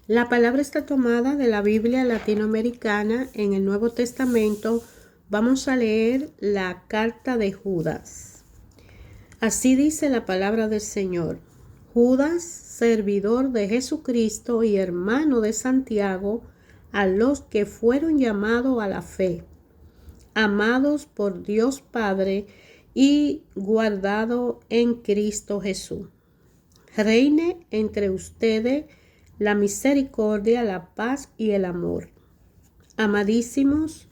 La palabra está tomada de la Biblia latinoamericana. En el Nuevo Testamento vamos a leer la carta de Judas. Así dice la palabra del Señor. Judas, servidor de Jesucristo y hermano de Santiago, a los que fueron llamados a la fe, amados por Dios Padre y guardado en Cristo Jesús. Reine entre ustedes la misericordia, la paz y el amor. Amadísimos,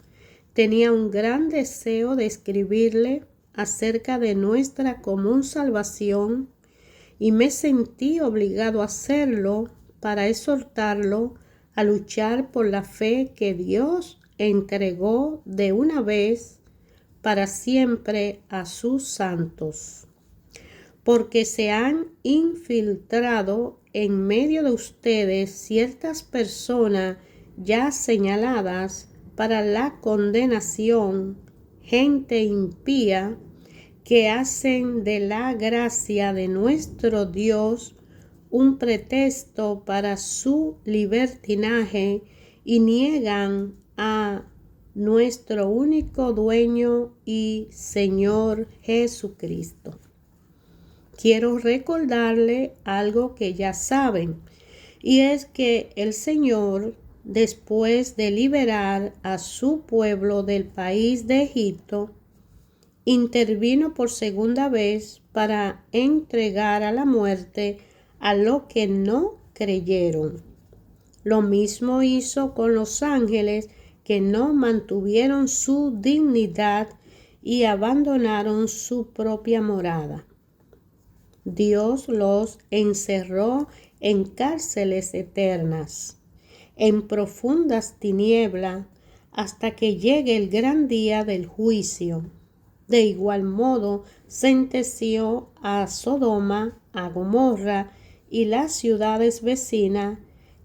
tenía un gran deseo de escribirle acerca de nuestra común salvación y me sentí obligado a hacerlo para exhortarlo a luchar por la fe que Dios entregó de una vez para siempre a sus santos, porque se han infiltrado en medio de ustedes ciertas personas ya señaladas para la condenación, gente impía, que hacen de la gracia de nuestro Dios un pretexto para su libertinaje y niegan a nuestro único dueño y Señor Jesucristo. Quiero recordarle algo que ya saben, y es que el Señor, después de liberar a su pueblo del país de Egipto, intervino por segunda vez para entregar a la muerte a los que no creyeron. Lo mismo hizo con los ángeles que no mantuvieron su dignidad y abandonaron su propia morada. Dios los encerró en cárceles eternas, en profundas tinieblas, hasta que llegue el gran día del juicio. De igual modo, sentenció a Sodoma, a Gomorra y las ciudades vecinas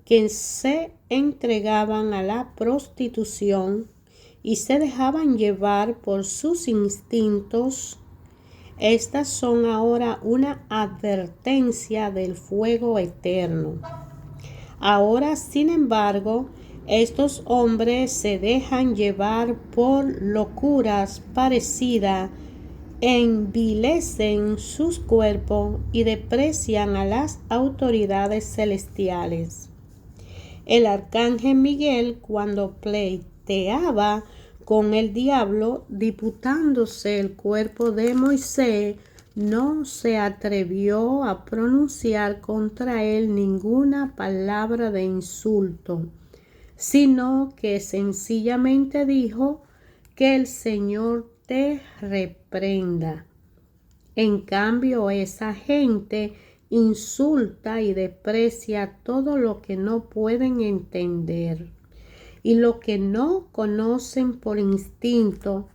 que se entregaban a la prostitución y se dejaban llevar por sus instintos. Estas son ahora una advertencia del fuego eterno. Ahora, sin embargo, estos hombres se dejan llevar por locuras parecidas, envilecen sus cuerpos y desprecian a las autoridades celestiales. El arcángel Miguel, cuando pleiteaba con el diablo, disputándose el cuerpo de Moisés, no se atrevió a pronunciar contra él ninguna palabra de insulto, sino que sencillamente dijo: que el Señor te reprenda. En cambio, esa gente insulta y desprecia todo lo que no pueden entender y lo que no conocen por instinto,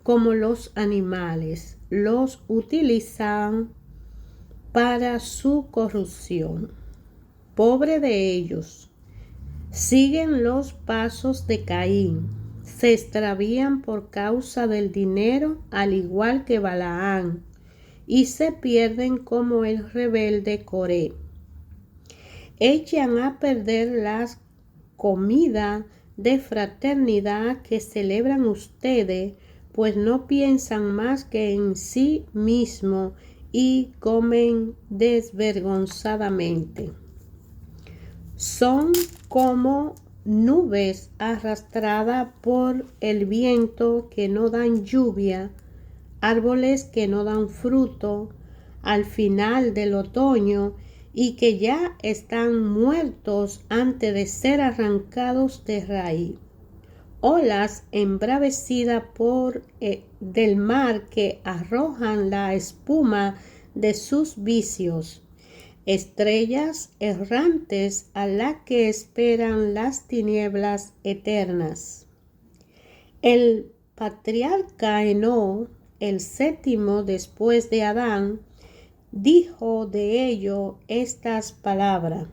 como los animales, los utilizan para su corrupción. Pobre de ellos. Siguen los pasos de Caín, se extravían por causa del dinero, al igual que Balaán, y se pierden como el rebelde Coré. Echan a perder las comidas de fraternidad que celebran ustedes, pues no piensan más que en sí mismos y comen desvergonzadamente. Son como nubes arrastradas por el viento que no dan lluvia, árboles que no dan fruto al final del otoño y que ya están muertos antes de ser arrancados de raíz. Olas embravecidas del mar que arrojan la espuma de sus vicios. Estrellas errantes a la que esperan las tinieblas eternas. El patriarca Enoc, el séptimo después de Adán, dijo de ello estas palabras: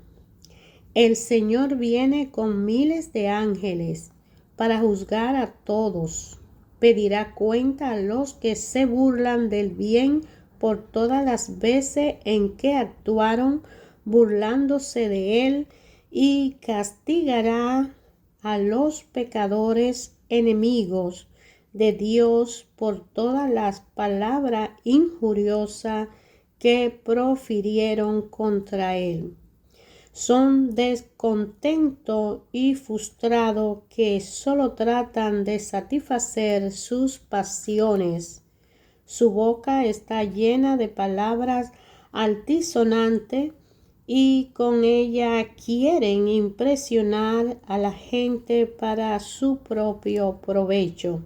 el Señor viene con miles de ángeles para juzgar a todos. Pedirá cuenta a los que se burlan del bien por todas las veces en que actuaron burlándose de él y castigará a los pecadores enemigos de Dios por todas las palabras injuriosas que profirieron contra él. Son descontentos y frustrados que solo tratan de satisfacer sus pasiones. Su boca está llena de palabras altisonantes y con ella quieren impresionar a la gente para su propio provecho.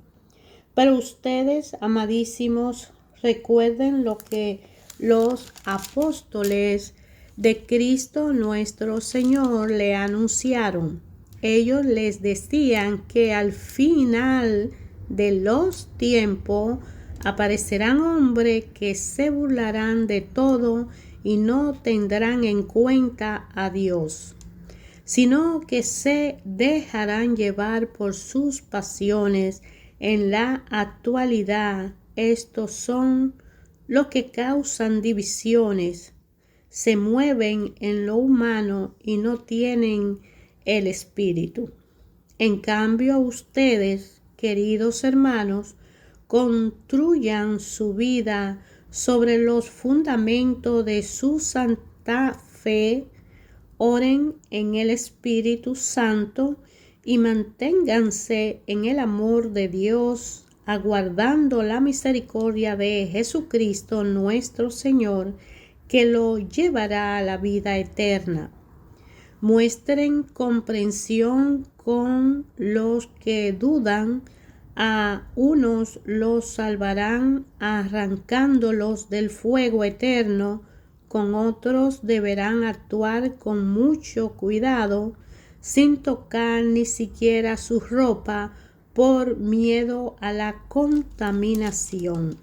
Pero ustedes, amadísimos, recuerden lo que los apóstoles de Cristo nuestro Señor le anunciaron. Ellos les decían que al final de los tiempos aparecerán hombres que se burlarán de todo y no tendrán en cuenta a Dios, sino que se dejarán llevar por sus pasiones. En la actualidad, estos son los que causan divisiones, se mueven en lo humano y no tienen el espíritu. En cambio, ustedes, queridos hermanos, construyan su vida sobre los fundamentos de su santa fe, oren en el Espíritu Santo y manténganse en el amor de Dios, aguardando la misericordia de Jesucristo nuestro Señor, que lo llevará a la vida eterna. Muestren comprensión con los que dudan. A unos los salvarán arrancándolos del fuego eterno, con otros deberán actuar con mucho cuidado, sin tocar ni siquiera su ropa por miedo a la contaminación.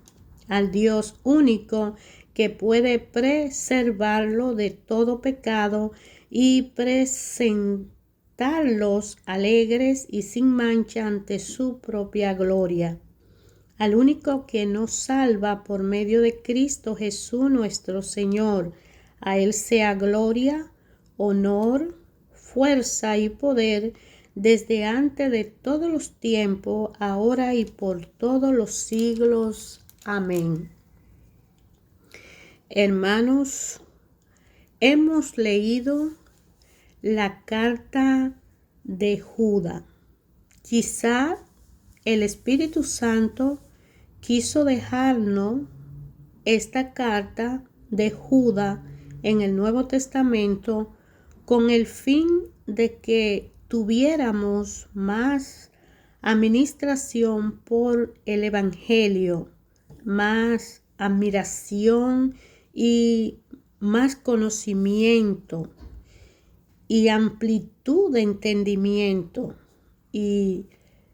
Al Dios único que puede preservarlo de todo pecado y presentarlos alegres y sin mancha ante su propia gloria. Al único que nos salva por medio de Cristo Jesús nuestro Señor. A Él sea gloria, honor, fuerza y poder desde antes de todos los tiempos, ahora y por todos los siglos. Amén. Hermanos, hemos leído la carta de Judas. Quizá el Espíritu Santo quiso dejarnos esta carta de Judas en el Nuevo Testamento con el fin de que tuviéramos más administración por el Evangelio, más admiración y más conocimiento y amplitud de entendimiento. Y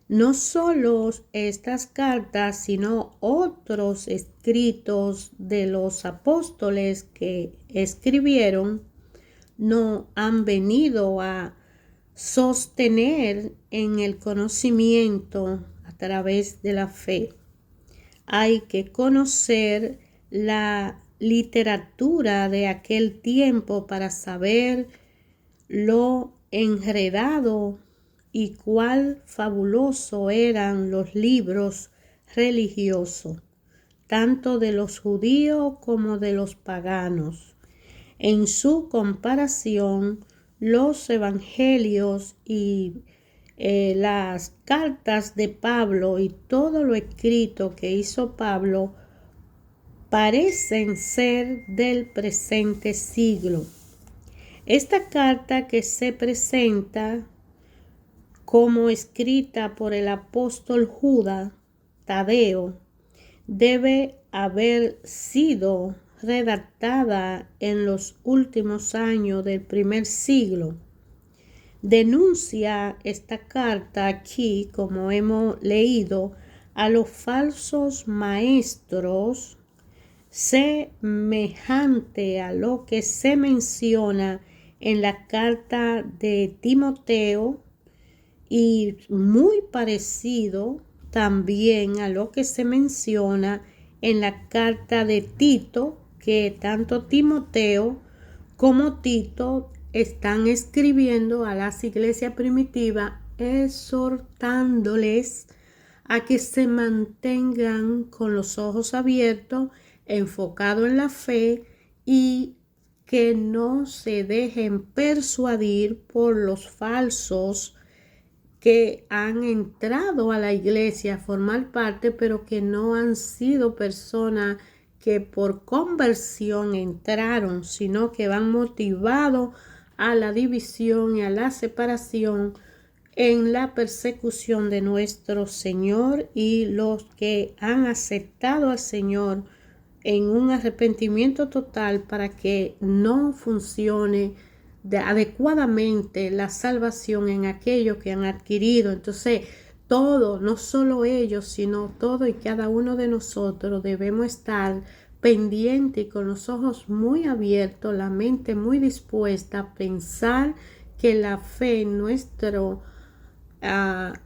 no solo estas cartas, sino otros escritos de los apóstoles que escribieron, no han venido a sostener en el conocimiento a través de la fe. Hay que conocer la literatura de aquel tiempo para saber lo enredado y cuál fabuloso eran los libros religiosos, tanto de los judíos como de los paganos. En su comparación, los evangelios y las cartas de Pablo y todo lo escrito que hizo Pablo parecen ser del presente siglo. Esta carta que se presenta como escrita por el apóstol Judas Tadeo debe haber sido redactada en los últimos años del primer siglo. Denuncia esta carta aquí, como hemos leído, a los falsos maestros, semejante a lo que se menciona en la carta de Timoteo y muy parecido también a lo que se menciona en la carta de Tito, que tanto Timoteo como Tito están escribiendo a las iglesias primitivas, exhortándoles a que se mantengan con los ojos abiertos, enfocados en la fe y que no se dejen persuadir por los falsos que han entrado a la iglesia a formar parte, pero que no han sido personas que por conversión entraron, sino que van motivados a la división y a la separación en la persecución de nuestro Señor, y los que han aceptado al Señor en un arrepentimiento total para que no funcione adecuadamente la salvación en aquellos que han adquirido. Entonces, todo, no solo ellos, sino todo y cada uno de nosotros debemos estar pendiente y con los ojos muy abiertos, la mente muy dispuesta a pensar que la fe en nuestro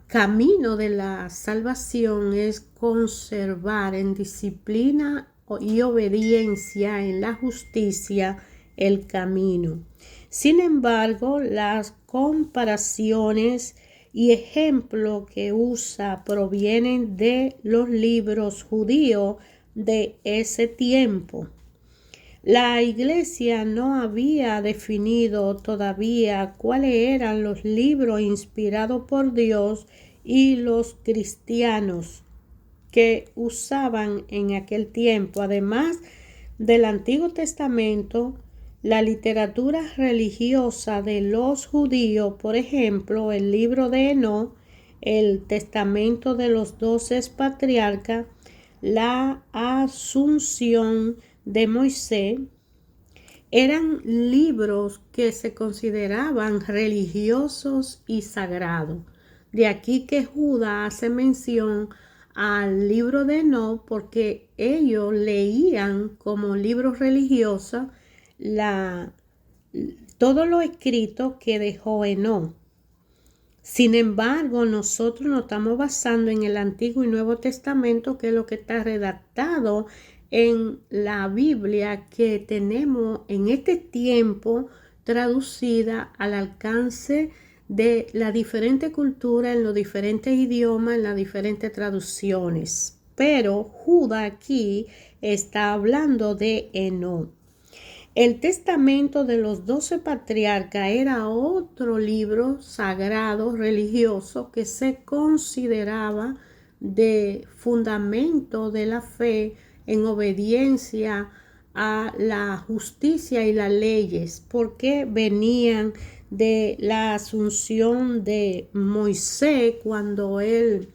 camino de la salvación es conservar en disciplina y obediencia en la justicia el camino. Sin embargo, las comparaciones y ejemplos que usa provienen de los libros judíos de ese tiempo. La iglesia no había definido todavía cuáles eran los libros inspirados por Dios, y los cristianos que usaban en aquel tiempo, además del Antiguo Testamento, la literatura religiosa de los judíos, por ejemplo, el libro de Enoc, el testamento de los 12 patriarcas, la Asunción de Moisés, eran libros que se consideraban religiosos y sagrados. De aquí que Judas hace mención al libro de Enoc, porque ellos leían como libros religiosos todo lo escrito que dejó Enoc. Sin embargo, nosotros nos estamos basando en el Antiguo y Nuevo Testamento, que es lo que está redactado en la Biblia que tenemos en este tiempo, traducida al alcance de la diferente cultura, en los diferentes idiomas, en las diferentes traducciones. Pero Judas aquí está hablando de Enoc. El testamento de los 12 patriarcas era otro libro sagrado religioso que se consideraba de fundamento de la fe en obediencia a la justicia y las leyes, porque venían de la asunción de Moisés cuando él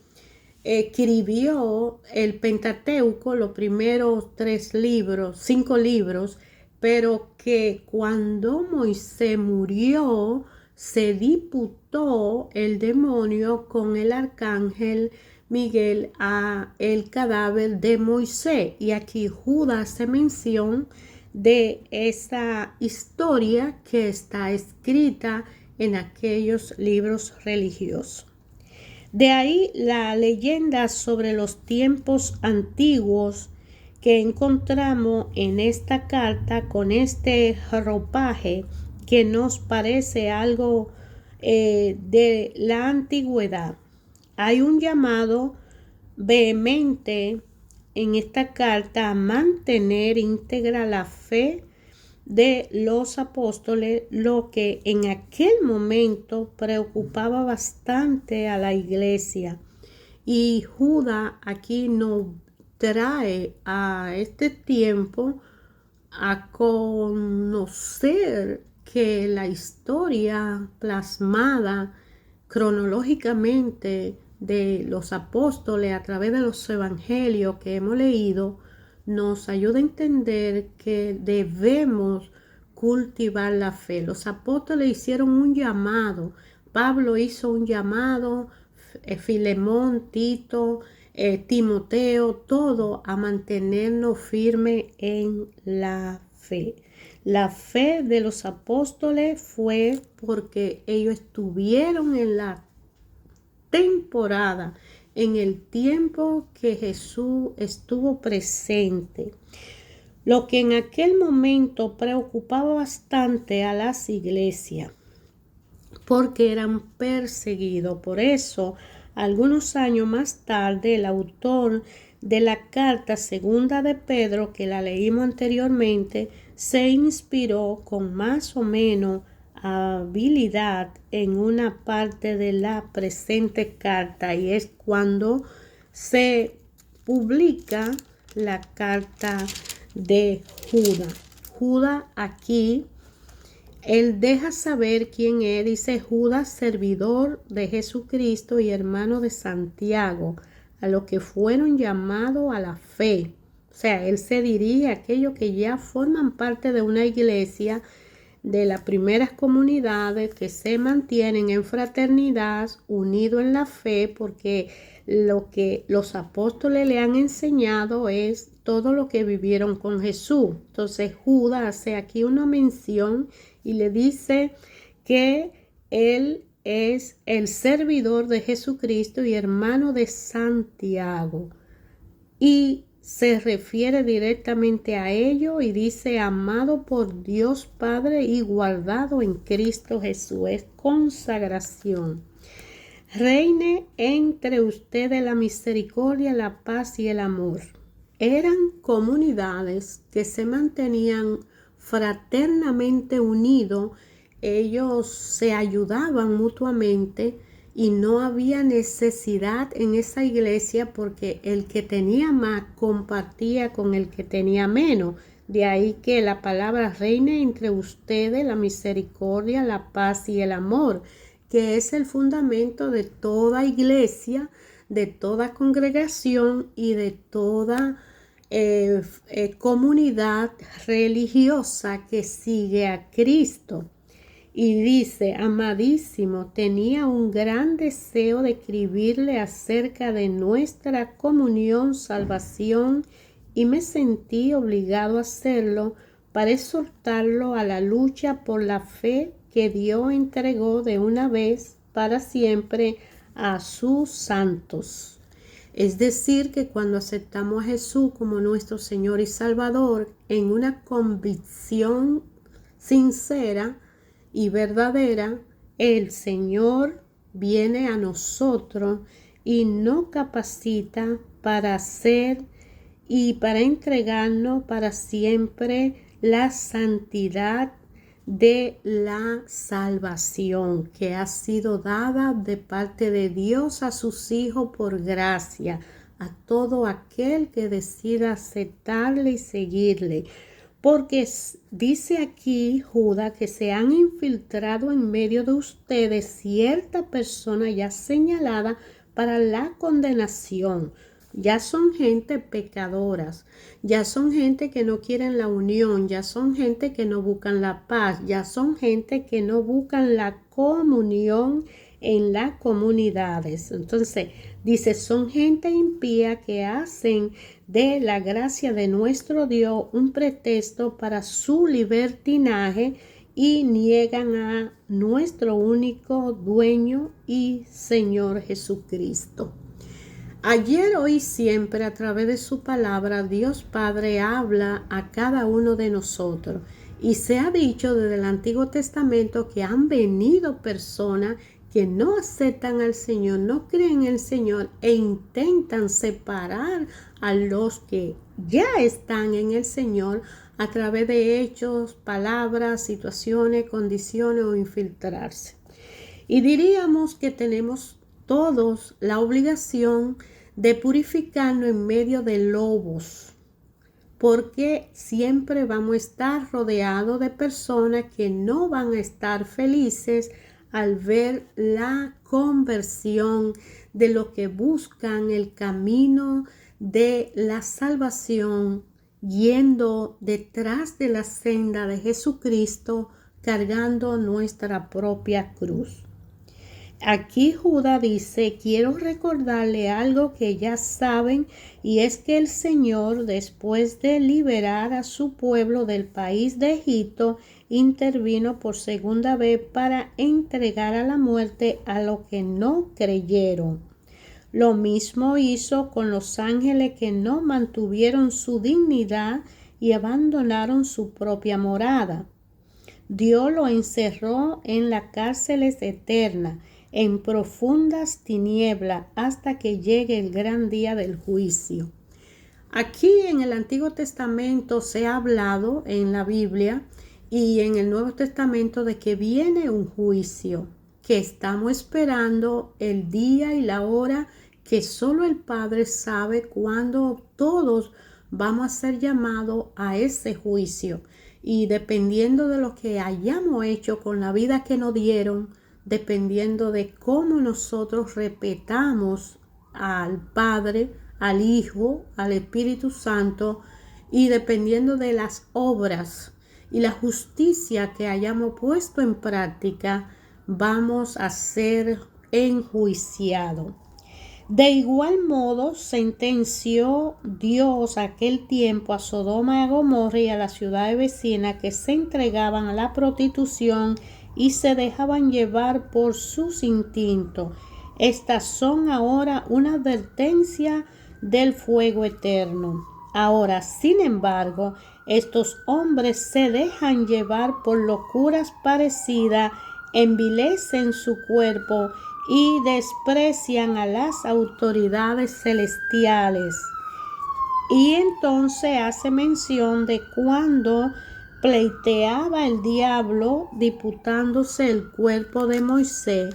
escribió el Pentateuco, los primeros 5 libros, pero que cuando Moisés murió, se disputó el demonio con el arcángel Miguel a el cadáver de Moisés. Y aquí Judas hace mención de esa historia que está escrita en aquellos libros religiosos. De ahí la leyenda sobre los tiempos antiguos que encontramos en esta carta, con este ropaje que nos parece algo de la antigüedad. Hay un llamado vehemente en esta carta a mantener íntegra la fe de los apóstoles, lo que en aquel momento preocupaba bastante a la iglesia. Y Judas aquí nos trae a este tiempo a conocer que la historia plasmada cronológicamente de los apóstoles a través de los evangelios que hemos leído nos ayuda a entender que debemos cultivar la fe. Los apóstoles hicieron un llamado, Pablo hizo un llamado, Filemón, Tito, Timoteo, todo a mantenernos firmes en la fe. La fe de los apóstoles fue porque ellos estuvieron en la temporada, en el tiempo que Jesús estuvo presente. lo que en aquel momento preocupaba bastante a las iglesias, porque eran perseguidos. Por eso, algunos años más tarde, el autor de la carta segunda de Pedro, que la leímos anteriormente, se inspiró con más o menos habilidad en una parte de la presente carta, y es cuando se publica la carta de Judas. Judas aquí, él deja saber quién es. Dice: Judas, servidor de Jesucristo y hermano de Santiago, a los que fueron llamados a la fe. O sea, él se dirige a aquellos que ya forman parte de una iglesia, de las primeras comunidades que se mantienen en fraternidad, unidos en la fe, porque lo que los apóstoles le han enseñado es todo lo que vivieron con Jesús. Entonces Judas hace aquí una mención y le dice que él es el servidor de Jesucristo y hermano de Santiago. Y se refiere directamente a ello y dice: amado por Dios Padre y guardado en Cristo Jesús. Es consagración. Reine entre ustedes la misericordia, la paz y el amor. Eran comunidades que se mantenían fraternamente unidos. Ellos se ayudaban mutuamente y no había necesidad en esa iglesia, porque el que tenía más compartía con el que tenía menos. De ahí que la palabra reine entre ustedes la misericordia, la paz y el amor, que es el fundamento de toda iglesia, de toda congregación y de toda comunidad religiosa que sigue a Cristo. Y dice: amadísimo, tenía un gran deseo de escribirle acerca de nuestra comunión, salvación, y me sentí obligado a hacerlo para exhortarlo a la lucha por la fe que Dios entregó de una vez para siempre a sus santos. Es decir, que cuando aceptamos a Jesús como nuestro Señor y Salvador en una convicción sincera y verdadera, el Señor viene a nosotros y nos capacita para hacer y para entregarnos para siempre la santidad de la salvación que ha sido dada de parte de Dios a sus hijos por gracia, a todo aquel que decida aceptarle y seguirle. Porque dice aquí Judas que se han infiltrado en medio de ustedes cierta persona ya señalada para la condenación. Ya son gente pecadoras, ya son gente que no quieren la unión, ya son gente que no buscan la paz, ya son gente que no buscan la comunión en las comunidades. Entonces dice: son gente impía que hacen de la gracia de nuestro Dios un pretexto para su libertinaje y niegan a nuestro único dueño y Señor Jesucristo. Ayer, hoy y siempre, a través de su palabra, Dios Padre habla a cada uno de nosotros. Y se ha dicho desde el Antiguo Testamento que han venido personas que no aceptan al Señor, no creen en el Señor e intentan separar a los que ya están en el Señor a través de hechos, palabras, situaciones, condiciones o infiltrarse. Y diríamos que tenemos todos la obligación de purificarnos en medio de lobos, porque siempre vamos a estar rodeados de personas que no van a estar felices al ver la conversión de los que buscan el camino de la salvación, yendo detrás de la senda de Jesucristo, cargando nuestra propia cruz. Aquí Judas dice: quiero recordarle algo que ya saben, y es que el Señor, después de liberar a su pueblo del país de Egipto, intervino por segunda vez para entregar a la muerte a los que no creyeron. Lo mismo hizo con los ángeles que no mantuvieron su dignidad y abandonaron su propia morada. Dios lo encerró en las cárceles eternas, en profundas tinieblas, hasta que llegue el gran día del juicio. Aquí en el Antiguo Testamento se ha hablado en la Biblia y en el Nuevo Testamento de que viene un juicio, que estamos esperando el día y la hora que solo el Padre sabe, cuándo todos vamos a ser llamados a ese juicio. Y dependiendo de lo que hayamos hecho con la vida que nos dieron, dependiendo de cómo nosotros respetamos al Padre, al Hijo, al Espíritu Santo, y dependiendo de las obras y la justicia que hayamos puesto en práctica, vamos a ser enjuiciados. De igual modo, sentenció Dios aquel tiempo a Sodoma y a Gomorra y a las ciudades vecinas que se entregaban a la prostitución y se dejaban llevar por sus instintos. Estas son ahora una advertencia del fuego eterno. Ahora, sin embargo, estos hombres se dejan llevar por locuras parecidas, envilecen su cuerpo y desprecian a las autoridades celestiales. Y entonces hace mención de cuando pleiteaba el diablo disputándose el cuerpo de Moisés.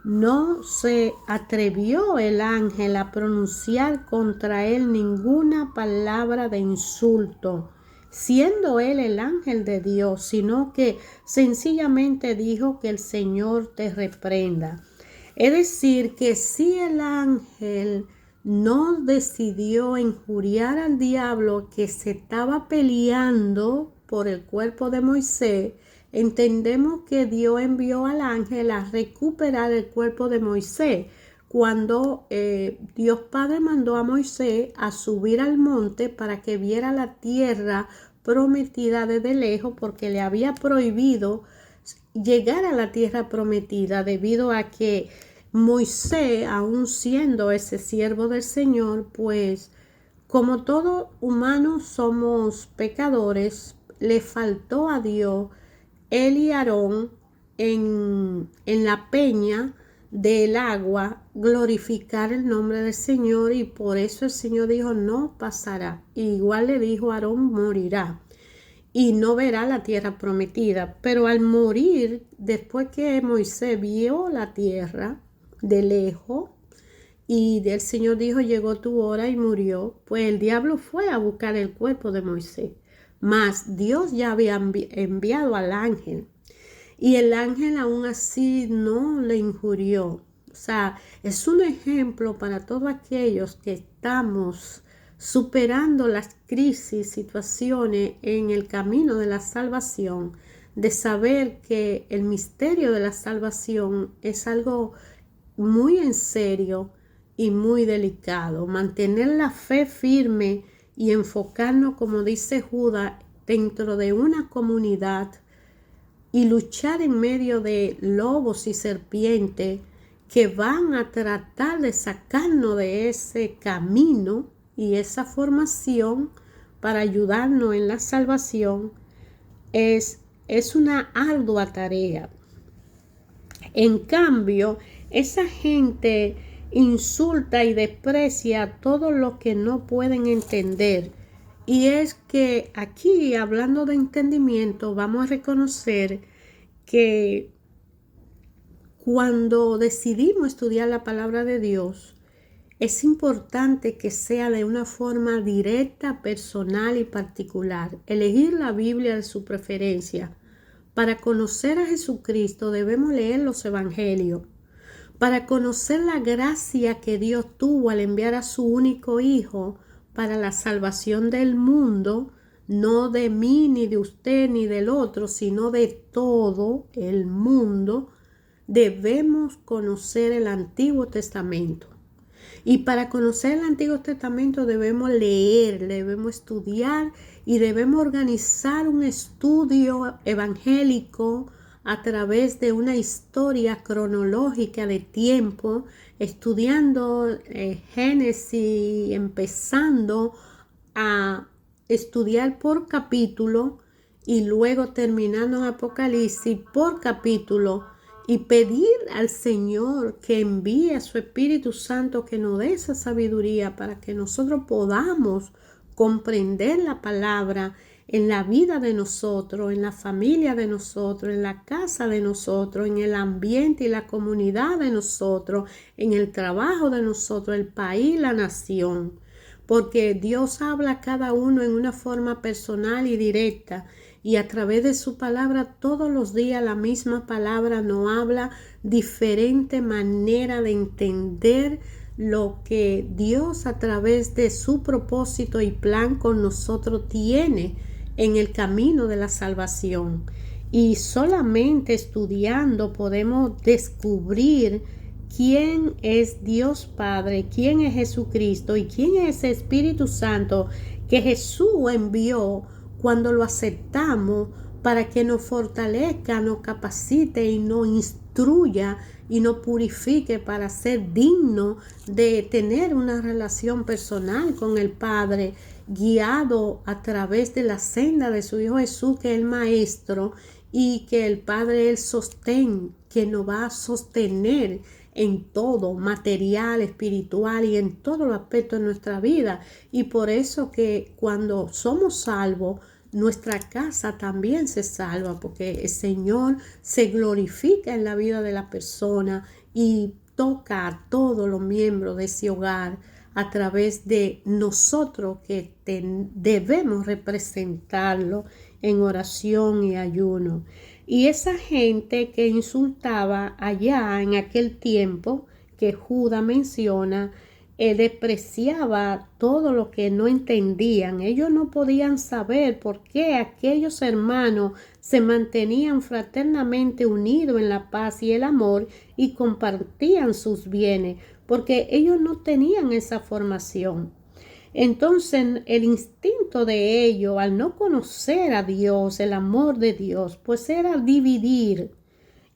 No se atrevió el ángel a pronunciar contra él ninguna palabra de insulto, siendo él el ángel de Dios, sino que sencillamente dijo que el Señor te reprenda. Es decir, que si el ángel no decidió injuriar al diablo que se estaba peleando por el cuerpo de Moisés, entendemos que Dios envió al ángel a recuperar el cuerpo de Moisés. Cuando Dios Padre mandó a Moisés a subir al monte para que viera la tierra prometida desde lejos, porque le había prohibido llegar a la tierra prometida debido a que Moisés, aun siendo ese siervo del Señor, pues como todo humano somos pecadores, le faltó a Dios, él y Aarón, en la peña del agua, glorificar el nombre del Señor, y por eso el Señor dijo, no pasará. Igual le dijo, Aarón morirá y no verá la tierra prometida. Pero al morir, después que Moisés vio la tierra de lejos, y el Señor dijo, llegó tu hora, y murió, pues el diablo fue a buscar el cuerpo de Moisés. Mas Dios ya había enviado al ángel, y el ángel aún así no le injurió. O sea, es un ejemplo para todos aquellos que estamos superando las crisis, situaciones en el camino de la salvación, de saber que el misterio de la salvación es algo muy en serio y muy delicado. Mantener la fe firme y enfocarnos, como dice Judas, dentro de una comunidad y luchar en medio de lobos y serpientes que van a tratar de sacarnos de ese camino y esa formación para ayudarnos en la salvación, es una ardua tarea. En cambio, esa gente insulta y desprecia todo lo que no pueden entender. Y es que aquí, hablando de entendimiento, vamos a reconocer que cuando decidimos estudiar la palabra de Dios, es importante que sea de una forma directa, personal y particular. Elegir la Biblia de su preferencia. Para conocer a Jesucristo debemos leer los evangelios. Para conocer la gracia que Dios tuvo al enviar a su único Hijo para la salvación del mundo, no de mí, ni de usted, ni del otro, sino de todo el mundo, debemos conocer el Antiguo Testamento. Y para conocer el Antiguo Testamento debemos leer, debemos estudiar y debemos organizar un estudio evangélico a través de una historia cronológica de tiempo, estudiando Génesis, empezando a estudiar por capítulo y luego terminando en Apocalipsis por capítulo y pedir al Señor que envíe a su Espíritu Santo, que nos dé esa sabiduría para que nosotros podamos comprender la palabra en la vida de nosotros, en la familia de nosotros, en la casa de nosotros, en el ambiente y la comunidad de nosotros, en el trabajo de nosotros, el país, la nación. Porque Dios habla a cada uno en una forma personal y directa, y a través de su palabra todos los días la misma palabra nos habla diferente manera de entender lo que Dios a través de su propósito y plan con nosotros tiene en el camino de la salvación. Y solamente estudiando podemos descubrir quién es Dios Padre, quién es Jesucristo y quién es ese Espíritu Santo que Jesús envió cuando lo aceptamos para que nos fortalezca, nos capacite y nos instruya y nos purifique para ser digno de tener una relación personal con el Padre, guiado a través de la senda de su Hijo Jesús, que es el Maestro, y que el Padre es el sostén, que nos va a sostener en todo, material, espiritual y en todos los aspectos de nuestra vida. Y por eso que cuando somos salvos, nuestra casa también se salva, porque el Señor se glorifica en la vida de la persona y toca a todos los miembros de ese hogar a través de nosotros que debemos representarlo en oración y ayuno. Y esa gente que insultaba allá en aquel tiempo que Judas menciona, despreciaba todo lo que no entendían. Ellos no podían saber por qué aquellos hermanos se mantenían fraternamente unidos en la paz y el amor y compartían sus bienes, porque ellos no tenían esa formación. Entonces el instinto de ellos, al no conocer a Dios, el amor de Dios, pues era dividir.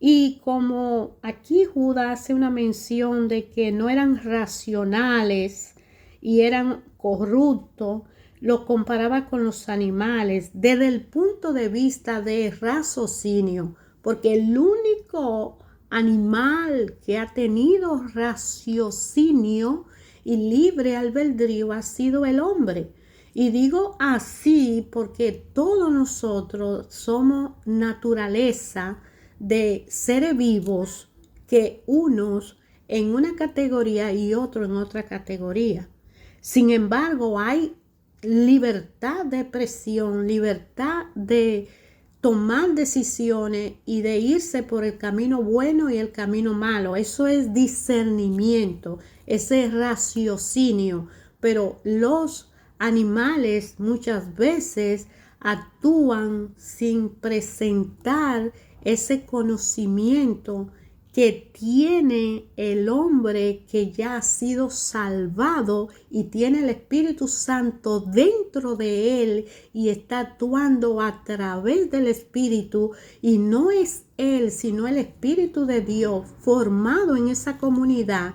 Y como aquí Judas hace una mención de que no eran racionales y eran corruptos, lo comparaba con los animales desde el punto de vista de raciocinio, porque el único animal que ha tenido raciocinio y libre albedrío ha sido el hombre. Y digo así porque todos nosotros somos naturaleza de seres vivos, que unos en una categoría y otros en otra categoría. Sin embargo, hay libertad de expresión, libertad de tomar decisiones y de irse por el camino bueno y el camino malo. Eso es discernimiento, ese raciocinio. Pero los animales muchas veces actúan sin presentar ese conocimiento que tiene el hombre que ya ha sido salvado y tiene el Espíritu Santo dentro de él y está actuando a través del Espíritu, y no es él sino el Espíritu de Dios formado en esa comunidad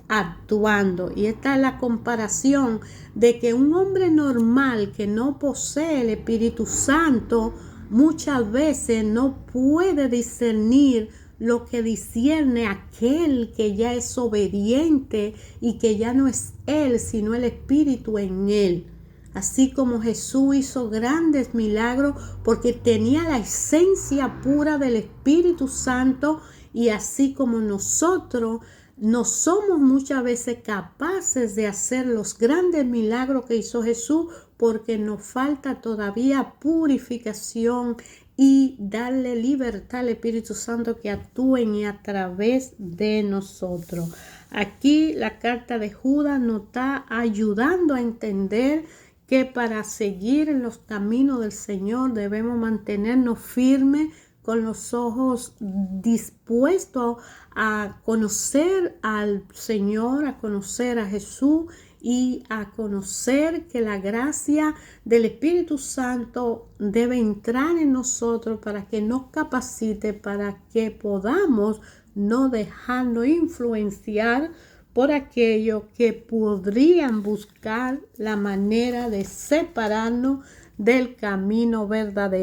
actuando. Y esta es la comparación de que un hombre normal que no posee el Espíritu Santo muchas veces no puede discernir lo que discierne aquel que ya es obediente y que ya no es él sino el Espíritu en él. Así como Jesús hizo grandes milagros porque tenía la esencia pura del Espíritu Santo, y así como nosotros no somos muchas veces capaces de hacer los grandes milagros que hizo Jesús, porque nos falta todavía purificación y darle libertad al Espíritu Santo que actúe y a través de nosotros. Aquí la carta de Judas nos está ayudando a entender que para seguir en los caminos del Señor debemos mantenernos firmes, con los ojos dispuestos a conocer al Señor, a conocer a Jesús y a conocer que la gracia del Espíritu Santo debe entrar en nosotros para que nos capacite, para que podamos no dejarnos influenciar por aquello que podrían buscar la manera de separarnos del camino verdadero.